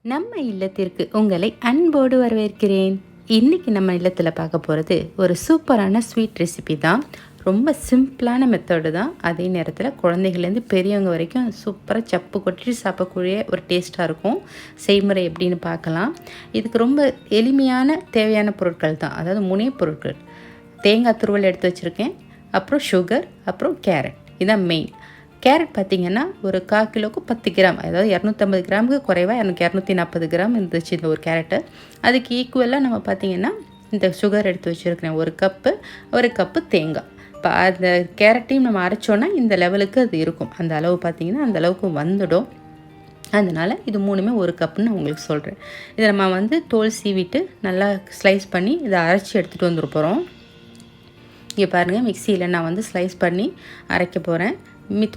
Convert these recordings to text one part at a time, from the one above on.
நம்ம இல்லத்திற்கு உங்களை அன்போடு வரவேற்கிறேன். இன்னைக்கு நம்ம இல்லத்தில் பார்க்க போகிறது ஒரு சூப்பரான ஸ்வீட் ரெசிபி தான். ரொம்ப சிம்பிளான மெத்தடு தான். அதே நேரத்தில் குழந்தைகள்லேருந்து பெரியவங்க வரைக்கும் சூப்பராக சப்பு கொட்டிட்டு சாப்பிடக்கூடிய ஒரு டேஸ்ட்டாக இருக்கும். செய்முறை எப்படின்னு பார்க்கலாம். இதுக்கு ரொம்ப எளிமையான தேவையான பொருட்கள் தான், அதாவது 3 பொருட்கள். தேங்காய் துருவல் எடுத்து வச்சுருக்கேன், அப்புறம் சுகர், அப்புறம் கேரட். இதுதான் மெயின். கேரட் பார்த்திங்கன்னா ஒரு 1/4 கிலோவுக்கு 10 கிராம், அதாவது 250 கிராமுக்கு குறைவாக எனக்கு 240 கிராம் இருந்துச்சு இந்த ஒரு கேரட்டு. அதுக்கு ஈக்குவலாக நம்ம பார்த்திங்கன்னா இந்த சுகர் எடுத்து வச்சுருக்கிறேன், ஒரு கப்பு தேங்காய். இப்போ அந்த கேரட்டையும் நம்ம அரைச்சோன்னா இந்த லெவலுக்கு அது இருக்கும். அந்த அளவு பார்த்திங்கன்னா அந்த அளவுக்கு வந்துடும். அதனால் இது 3மே 1 கப்புன்னு நான் உங்களுக்கு சொல்கிறேன். இதை நம்ம தோல் சீவிட்டு நல்லா ஸ்லைஸ் பண்ணி இதை அரைச்சி எடுத்துகிட்டு வந்துட போகிறோம். இங்கே பாருங்கள், மிக்சியில் நான் ஸ்லைஸ் பண்ணி அரைக்க போகிறேன்.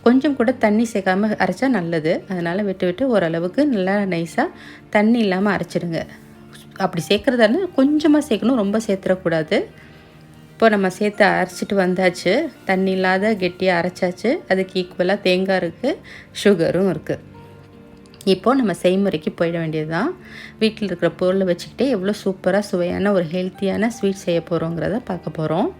கொஞ்சம் கூட தண்ணி சேர்க்காமல் அரைச்சா நல்லது. அதனால் விட்டு ஓரளவுக்கு நல்லா நைஸாக தண்ணி இல்லாமல் அரைச்சிடுங்க. அப்படி சேர்க்குறதா இருந்தால் கொஞ்சமாக சேர்க்கணும், ரொம்ப சேர்த்துடக்கூடாது. இப்போ நம்ம சேர்த்து அரைச்சிட்டு வந்தாச்சு, தண்ணி இல்லாத கெட்டியாக அரைச்சாச்சு. அதுக்கு ஈக்குவலாக தேங்காய் இருக்குது, சுகரும் இருக்குது. இப்போது நம்ம செய்முறைக்கு போயிட வேண்டியது தான். வீட்டில் இருக்கிற பொருளை வச்சுக்கிட்டே எவ்வளோ சூப்பராக சுவையான ஒரு ஹெல்த்தியான ஸ்வீட் செய்ய போகிறோங்கிறத பார்க்க போகிறோம்.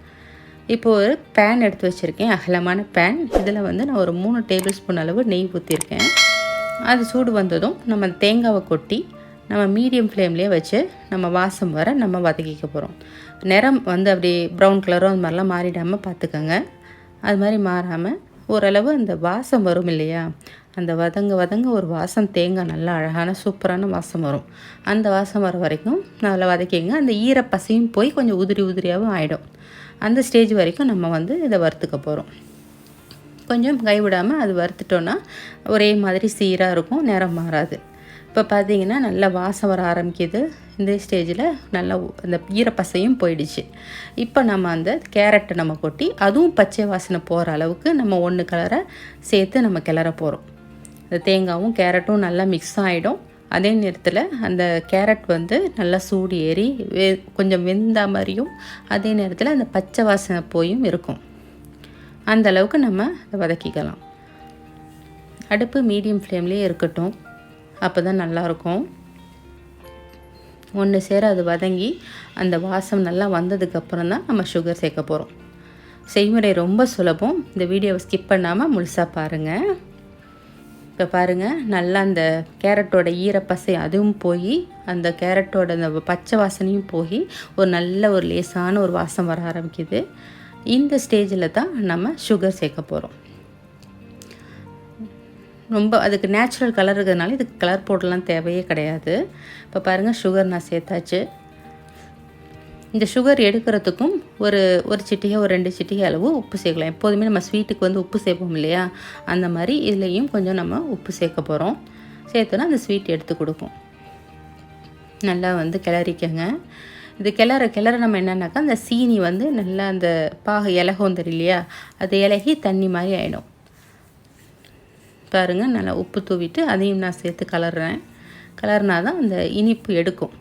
இப்போது ஒரு பேன் எடுத்து வச்சுருக்கேன், அகலமான பேன். இதில் நான் ஒரு 3 டேபிள் ஸ்பூன் அளவு நெய் ஊற்றிருக்கேன். அது சூடு வந்ததும் நம்ம தேங்காவை கொட்டி நம்ம மீடியம் ஃப்ளேம்லேயே வச்சு நம்ம வாசம் வர நம்ம வதக்கிக்க போகிறோம். நிறம் அப்படி ப்ரௌன் கலரும் அது மாதிரிலாம் மாறிடாமல் பார்த்துக்கோங்க. அது மாதிரி மாறாமல் ஓரளவு அந்த வாசம் வரும் இல்லையா, அந்த வதங்க ஒரு வாசம், தேங்காய் நல்லா அழகான சூப்பரான வாசம் வரும். அந்த வாசம் வர வரைக்கும் நல்லா வதக்கிங்க. அந்த ஈரப்பசையும் போய் கொஞ்சம் உதிரியாகவும் ஆகிடும். அந்த ஸ்டேஜ் வரைக்கும் நம்ம இதை வறுத்துக்க போகிறோம். கொஞ்சம் கைவிடாமல் அது வறுத்துட்டோன்னா ஒரே மாதிரி சீராக இருக்கும், நிறம் மாறாது. இப்போ பார்த்தீங்கன்னா நல்லா வாசம் வர ஆரம்பிக்குது. இந்த ஸ்டேஜில் நல்லா அந்த ஈரப்பசையும் போயிடுச்சு. இப்போ நம்ம அந்த கேரட்டை நம்ம கொட்டி அதுவும் பச்சை வாசனை போகிற அளவுக்கு நம்ம 1 கலரை சேர்த்து நம்ம கிளற போகிறோம். அந்த தேங்காயும் கேரட்டும் நல்லா மிக்ஸ் ஆகிடும். அதே நேரத்தில் அந்த கேரட் நல்லா சூடு ஏறி கொஞ்சம் வெந்த மாதிரியும், அதே நேரத்தில் அந்த பச்சை வாசனை போயும் இருக்கும். அந்த அளவுக்கு நம்ம அதை வதக்கிக்கலாம். அடுப்பு மீடியம் ஃப்ளேம்லேயே இருக்கட்டும், அப்போ தான் நல்லாயிருக்கும். ஒன்று சேர அது வதங்கி அந்த வாசம் நல்லா வந்ததுக்கப்புறம் தான் நம்ம சுகர் சேர்க்க போகிறோம். செய்முறை ரொம்ப சுலபம். இந்த வீடியோவை ஸ்கிப் பண்ணாமல் முழுசாக பாருங்கள். இப்போ பாருங்கள், நல்லா அந்த கேரட்டோட ஈரப்பசை அதுவும் போய் அந்த கேரட்டோட அந்த பச்சை வாசனையும் போய் ஒரு நல்ல ஒரு லேசான ஒரு வாசம் வர ஆரம்பிக்குது. இந்த ஸ்டேஜில் தான் நம்ம சுகர் சேர்க்க போகிறோம். ரொம்ப அதுக்கு நேச்சுரல் கலர் இருக்கிறதுனால இதுக்கு கலர் பவுடர்லாம் தேவையே கிடையாது. இப்போ பாருங்கள், சுகர் நான் சேர்த்தாச்சு. இந்த சுகர் எடுக்கிறதுக்கும் ஒரு சிட்டிகை, ஒரு 2 சிட்டிகை அளவு உப்பு சேர்க்கலாம். எப்போதுமே நம்ம ஸ்வீட்டுக்கு உப்பு சேர்ப்போம் இல்லையா, அந்த மாதிரி இதுலேயும் கொஞ்சம் நம்ம உப்பு சேர்க்க போகிறோம். சேர்த்தோன்னா அந்த ஸ்வீட் எடுத்து கொடுக்கும். நல்லா கிளறிக்கங்க. இது கிளற நம்ம என்னன்னாக்கா அந்த சீனி நல்லா அந்த பாகு இலகும் தெரியலையா, அது இலகி தண்ணி மாதிரி ஆகிடும். பாருங்கள், நல்லா உப்பு தூவிட்டு அதையும் நான் சேர்த்து கலர்னா தான் அந்த இனிப்பு எடுக்கும்.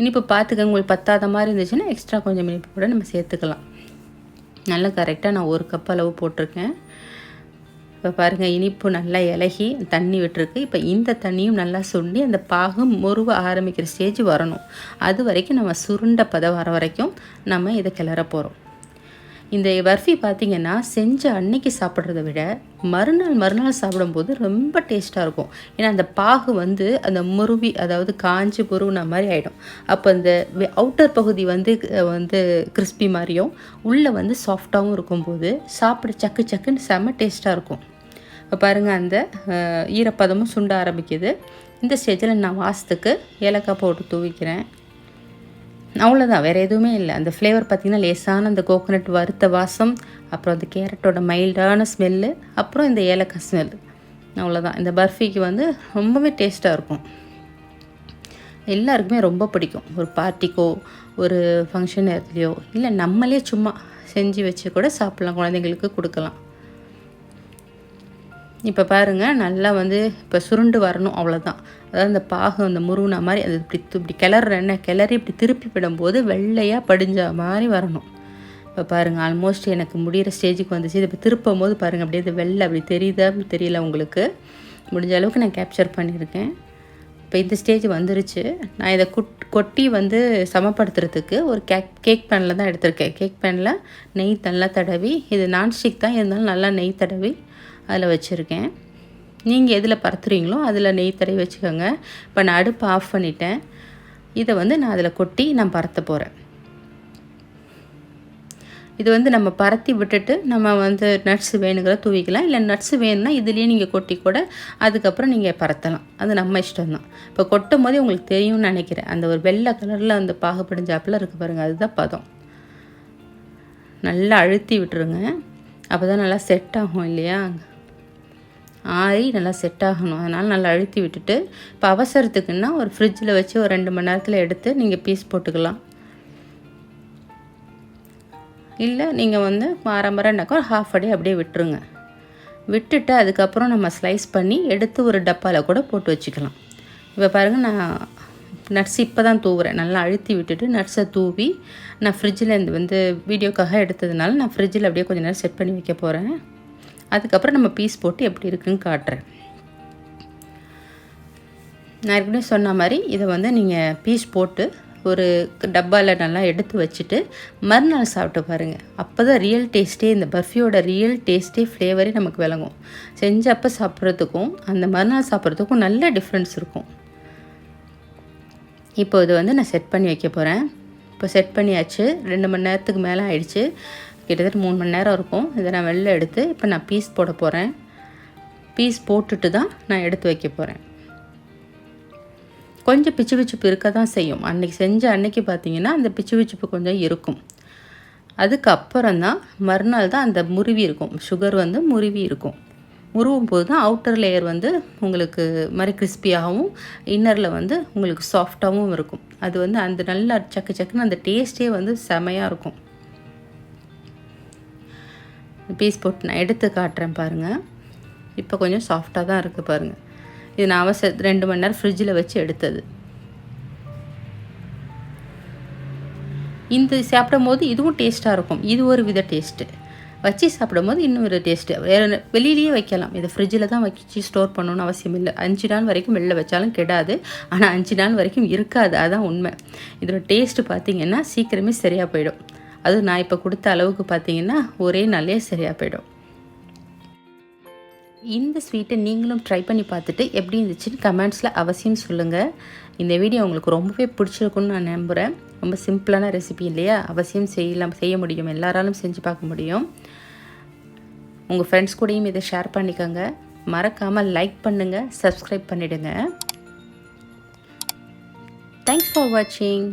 இனிப்பு பார்த்துக்கங்க, உங்களுக்கு பத்தாத மாதிரி இருந்துச்சுன்னா எக்ஸ்ட்ரா கொஞ்சம் இனிப்பு கூட நம்ம சேர்த்துக்கலாம். நல்லா கரெக்டாக நான் 1 கப் அளவு போட்டிருக்கேன். இப்போ பாருங்கள், இனிப்பு நல்லா இலகி தண்ணி விட்டுருக்கு. இப்போ இந்த தண்ணியும் நல்லா சுண்டி அந்த பாகம் முருவ ஆரம்பிக்கிற ஸ்டேஜ் வரணும். அது வரைக்கும் நம்ம சுருண்ட பதம் வர வரைக்கும் நம்ம இதை கிளற போகிறோம். இந்த பர்ஃபி பார்த்திங்கன்னா செஞ்ச அன்னைக்கு சாப்பிட்றத விட மறுநாள் சாப்பிடும்போது ரொம்ப டேஸ்ட்டாக இருக்கும். ஏன்னா அந்த பாகு அந்த முருவி, அதாவது காஞ்சி முருவின மாதிரி ஆகிடும். அப்போ அந்த அவுட்டர் பகுதி கிறிஸ்பி மாதிரியும் உள்ளே சாஃப்டாகவும் இருக்கும்போது சாப்பிட சக்குன்னு செம்ம டேஸ்ட்டாக இருக்கும். இப்போ பாருங்கள், அந்த ஈரப்பதமும் சுண்ட ஆரம்பிக்குது. இந்த ஸ்டேஜில் நான் வாசத்துக்கு ஏலக்காய் போட்டு தூவிக்கிறேன். அவ்வளோதான், வேறு எதுவுமே இல்லை. அந்த ஃப்ளேவர் பார்த்திங்கன்னா லேசான அந்த கோகோனட் வறுத்த வாசம், அப்புறம் அந்த கேரட்டோட மைல்டான ஸ்மெல்லு, அப்புறம் இந்த ஏலக்காய் ஸ்மெல்லு. அவ்வளோதான். இந்த பர்ஃபிக்கு ரொம்பவே டேஸ்ட்டாக இருக்கும். எல்லாருக்குமே ரொம்ப பிடிக்கும். ஒரு பார்ட்டிக்கோ, ஒரு ஃபங்க்ஷன் நேரத்துலையோ, இல்லை நம்மளே சும்மா செஞ்சு வச்சு கூட சாப்பிட்லாம், குழந்தைங்களுக்கு கொடுக்கலாம். இப்போ பாருங்கள், நல்லா இப்போ சுருண்டு வரணும், அவ்வளோதான். அதாவது அந்த பாகு அந்த முருகுனா மாதிரி அது இப்படி கிளறி இப்படி திருப்பி விடும்போது வெள்ளையாக படிஞ்ச மாதிரி வரணும். இப்போ பாருங்கள், ஆல்மோஸ்ட் எனக்கு முடிகிற ஸ்டேஜுக்கு வந்துச்சு. இது இப்போ திருப்பும் போது பாருங்கள், அப்படியே அது வெள்ளை அப்படி தெரியல உங்களுக்கு. முடிஞ்ச அளவுக்கு நான் கேப்சர் பண்ணியிருக்கேன். இப்போ இந்த ஸ்டேஜ் வந்துருச்சு. நான் இதை கொட்டி வந்து சமப்படுத்துறதுக்கு ஒரு கேக் பேனில் தான் எடுத்திருக்கேன். கேக் பேனில் நெய் நல்லா தடவி, இது நான்ஸ்டிக் தான் இருந்தாலும் நல்லா நெய் தடவி அதில் வச்சுருக்கேன். நீங்கள் எதில் பரத்துறீங்களோ அதில் நெய் தடவி வச்சுக்கோங்க. இப்போ நான் அடுப்பு ஆஃப் பண்ணிட்டேன். இதை வந்து நான் அதில் கொட்டி நான் பரத்த போகிறேன். இது வந்து நம்ம பரத்தி விட்டுட்டு நம்ம வந்து நட்ஸ் வேணுங்கிற தூவிக்கலாம். இல்லை நட்ஸ் வேணும்னா இதுலேயே நீங்கள் கொட்டி கூட அதுக்கப்புறம் நீங்கள் பரத்தலாம். அது நம்ம இஷ்டம்தான். இப்போ கொட்டும் போதே உங்களுக்கு தெரியும்னு நினைக்கிறேன். அந்த ஒரு வெள்ளை கலரில் அந்த பாகுபடிஞ்சாப்பில் இருக்குது பாருங்கள், அதுதான் பதம். நல்லா அழுத்தி விட்டுருங்க. அப்போ தான் நல்லா செட் ஆகும் இல்லையா, ஆறி நல்லா செட் ஆகணும். அதனால் நல்லா அழுத்தி விட்டுட்டு இப்போ அவசரத்துக்குன்னா ஒரு ஃப்ரிட்ஜில் வச்சு ஒரு 2 மணி நேரத்தில் எடுத்து நீங்கள் பீஸ் போட்டுக்கலாம். இல்லை நீங்கள் வந்து மரமரன்னாக்கா ஒரு ஹாஃப் டே அப்படியே விட்டுருங்க. விட்டுட்டு அதுக்கப்புறம் நம்ம ஸ்லைஸ் பண்ணி எடுத்து ஒரு டப்பாவில் கூட போட்டு வச்சுக்கலாம். இப்போ பாருங்கள், நான் நட்ஸ் இப்போ தான் தூவுறேன். நல்லா அழுத்தி விட்டுட்டு நட்ஸை தூவி நான் ஃப்ரிட்ஜில் இருந்து வந்து வீடியோக்காக எடுத்ததுனால நான் ஃப்ரிட்ஜில் அப்படியே கொஞ்சம் நேரம் செட் பண்ணி வைக்க போகிறேன். அதுக்கப்புறம் நம்ம பீஸ் போட்டு எப்படி இருக்குன்னு காட்டுறேன். நான் ஏற்கனவே சொன்ன மாதிரி இதை வந்து நீங்கள் பீஸ் போட்டு ஒரு டப்பாவில் நல்லா எடுத்து வச்சுட்டு மறுநாள் சாப்பிட்டு பாருங்கள். அப்போ தான் ரியல் டேஸ்ட்டே, இந்த பர்ஃபியோட ரியல் டேஸ்ட்டே ஃப்ளேவரே நமக்கு விளங்கும். செஞ்சப்போ சாப்பிட்றதுக்கும் அந்த மறுநாள் சாப்பிட்றதுக்கும் நல்ல டிஃப்ரென்ஸ் இருக்கும். இப்போ இது வந்து நான் செட் பண்ணி வைக்க போகிறேன். இப்போ செட் பண்ணியாச்சு. 2 மணி நேரத்துக்கு மேலே ஆயிடுச்சு. கிட்டத்தட்ட 3 மணி நேரம் இருக்கும். இதை நான் வெளில எடுத்து இப்போ நான் பீஸ் போட போகிறேன். பீஸ் போட்டுட்டு தான் நான் எடுத்து வைக்க போகிறேன். கொஞ்சம் பிச்சு பிச்சுப்பு இருக்க தான் செய்யும். அன்றைக்கி செஞ்ச அன்னைக்கு பார்த்திங்கன்னா அந்த பிச்சு பிச்சுப்பு கொஞ்சம் இருக்கும். அதுக்கப்புறம் தான் மறுநாள் தான் அந்த முருவி இருக்கும், சுகர் வந்து முருவி இருக்கும். முருவும் போது தான் அவுட்டர் லேயர் வந்து உங்களுக்கு மாதிரி கிறிஸ்பியாகவும் இன்னரில் வந்து உங்களுக்கு சாஃப்டாகவும் இருக்கும். அது வந்து அந்த நல்லா சக்கு சக்குன்னு அந்த டேஸ்ட்டே வந்து செமையாக இருக்கும். பீஸ் போட்டு நான் எடுத்து காட்டுறேன் பாருங்கள். இப்போ கொஞ்சம் சாஃப்டாக தான் இருக்குது பாருங்கள். இது நான் 2 மணி நேரம் ஃப்ரிட்ஜில் வச்சு எடுத்தது. இந்த சாப்பிடும் போது இதுவும் டேஸ்ட்டாக இருக்கும். இது ஒரு வித டேஸ்ட்டு. வச்சு சாப்பிடும் போது இன்னும் ஒரு டேஸ்ட்டு. வேறு வெளியிலேயே வைக்கலாம். இதை ஃப்ரிட்ஜில் தான் வச்சு ஸ்டோர் பண்ணணும்னு அவசியம் இல்லை. 5 நாள் வரைக்கும் வெளில வச்சாலும் கெடாது. ஆனால் 5 நாள் வரைக்கும் இருக்காது. அதுதான் உண்மை. இதோட டேஸ்ட்டு பார்த்திங்கன்னா சீக்கிரமே சரியாக போயிடும். அதுவும் நான் இப்போ கொடுத்த அளவுக்கு பார்த்திங்கன்னா ஒரே நாளே சரியாக போயிடும். இந்த ஸ்வீட்டை நீங்களும் ட்ரை பண்ணி பார்த்துட்டு எப்படி இருந்துச்சுன்னு கமெண்ட்ஸில் அவசியம் சொல்லுங்கள். இந்த வீடியோ உங்களுக்கு ரொம்பவே பிடிச்சிருக்குன்னு நான் நம்புகிறேன். ரொம்ப சிம்பிளான ரெசிபி இல்லையா, அவசியம் செய்ய முடியும், எல்லாராலும் செஞ்சு பார்க்க முடியும். உங்கள் ஃப்ரெண்ட்ஸ் கூடயும் இதை ஷேர் பண்ணிக்கோங்க. மறக்காமல் லைக் பண்ணுங்கள், சப்ஸ்கிரைப் பண்ணிவிடுங்க. தேங்க்ஸ் ஃபார் வாட்சிங்.